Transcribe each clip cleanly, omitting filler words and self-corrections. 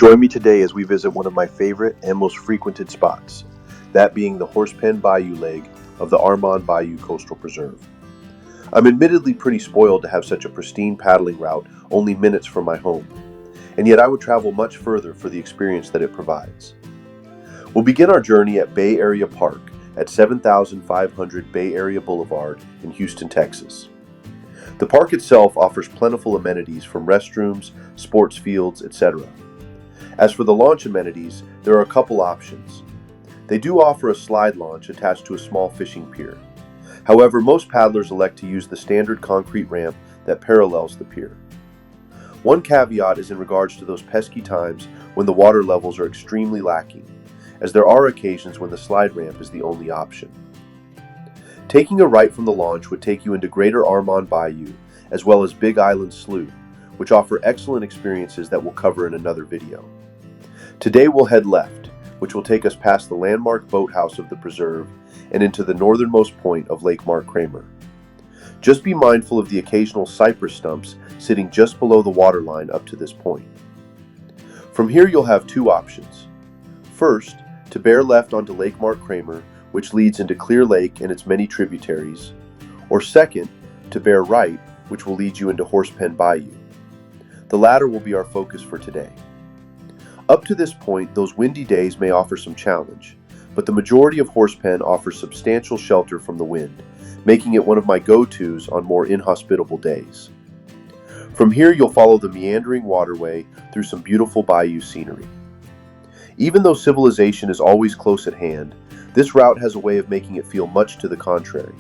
Join me today as we visit one of my favorite and most frequented spots, that being the Horsepen Bayou leg of the Armand Bayou Coastal Preserve. I'm admittedly pretty spoiled to have such a pristine paddling route only minutes from my home, and yet I would travel much further for the experience that it provides. We'll begin our journey at Bay Area Park at 7500 Bay Area Boulevard in Houston, Texas. The park itself offers plentiful amenities from restrooms, sports fields, etc. As for the launch amenities, there are a couple options. They do offer a slide launch attached to a small fishing pier. However, most paddlers elect to use the standard concrete ramp that parallels the pier. One caveat is in regards to those pesky times when the water levels are extremely lacking, as there are occasions when the slide ramp is the only option. Taking a right from the launch would take you into Greater Armand Bayou, as well as Big Island Slough, which offer excellent experiences that we'll cover in another video. Today we'll head left, which will take us past the landmark boathouse of the preserve and into the northernmost point of Lake Mark Kramer. Just be mindful of the occasional cypress stumps sitting just below the waterline up to this point. From here you'll have two options. First, to bear left onto Lake Mark Kramer, which leads into Clear Lake and its many tributaries, or second, to bear right, which will lead you into Horsepen Bayou. The latter will be our focus for today. Up to this point, those windy days may offer some challenge, but the majority of Horsepen offers substantial shelter from the wind, making it one of my go-tos on more inhospitable days. From here, you'll follow the meandering waterway through some beautiful bayou scenery. Even though civilization is always close at hand, this route has a way of making it feel much to the contrary.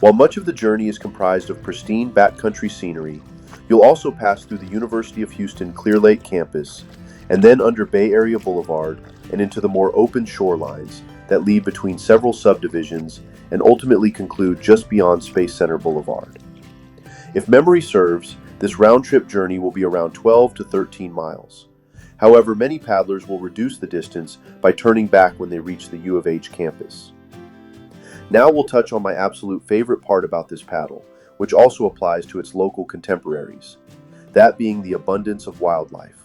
While much of the journey is comprised of pristine backcountry scenery, you'll also pass through the University of Houston Clear Lake campus, and then under Bay Area Boulevard and into the more open shorelines that lead between several subdivisions and ultimately conclude just beyond Space Center Boulevard. If memory serves, this round-trip journey will be around 12 to 13 miles. However, many paddlers will reduce the distance by turning back when they reach the U of H campus. Now we'll touch on my absolute favorite part about this paddle, which also applies to its local contemporaries, that being the abundance of wildlife.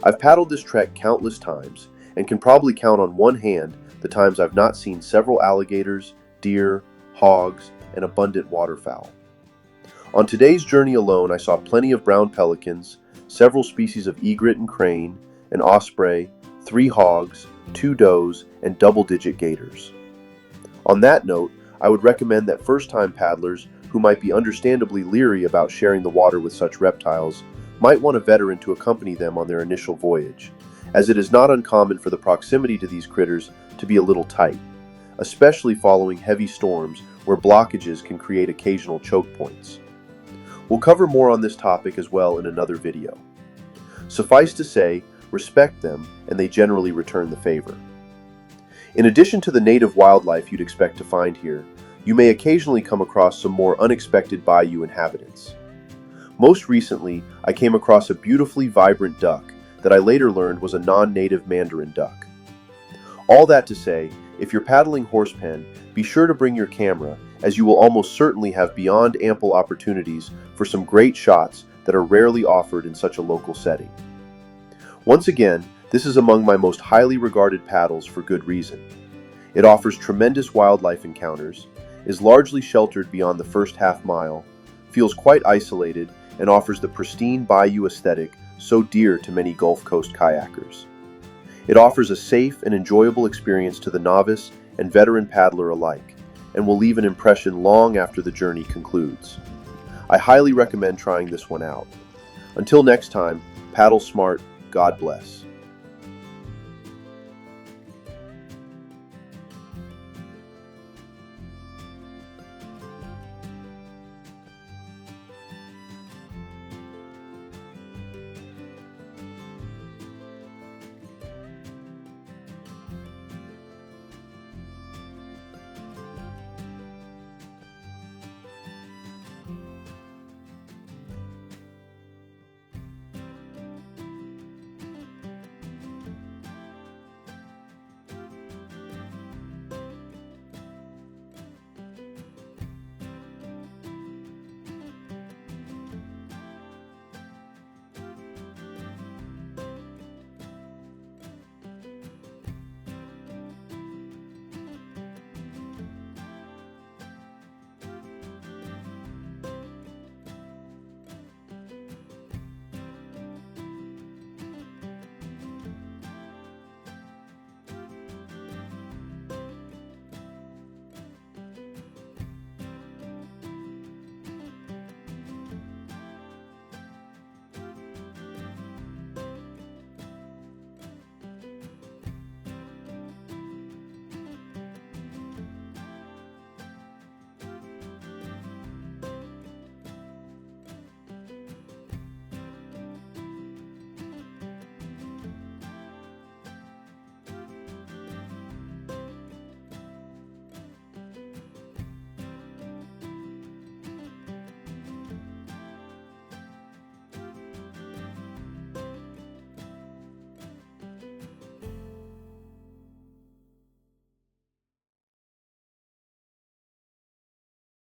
I've paddled this trek countless times and can probably count on one hand the times I've not seen several alligators, deer, hogs, and abundant waterfowl. On today's journey alone, I saw plenty of brown pelicans, several species of egret and crane, an osprey, 3 hogs, 2 does, and double-digit gators. On that note, I would recommend that first-time paddlers who might be understandably leery about sharing the water with such reptiles might want a veteran to accompany them on their initial voyage, as it is not uncommon for the proximity to these critters to be a little tight, especially following heavy storms where blockages can create occasional choke points. We'll cover more on this topic as well in another video. Suffice to say, respect them and they generally return the favor. In addition to the native wildlife you'd expect to find here, you may occasionally come across some more unexpected bayou inhabitants. Most recently, I came across a beautifully vibrant duck that I later learned was a non-native mandarin duck. All that to say, if you're paddling Horsepen, be sure to bring your camera, as you will almost certainly have beyond ample opportunities for some great shots that are rarely offered in such a local setting. Once again, this is among my most highly regarded paddles for good reason. It offers tremendous wildlife encounters, is largely sheltered beyond the first half mile, feels quite isolated, and offers the pristine bayou aesthetic so dear to many Gulf Coast kayakers. It offers a safe and enjoyable experience to the novice and veteran paddler alike, and will leave an impression long after the journey concludes. I highly recommend trying this one out. Until next time, paddle smart, God bless.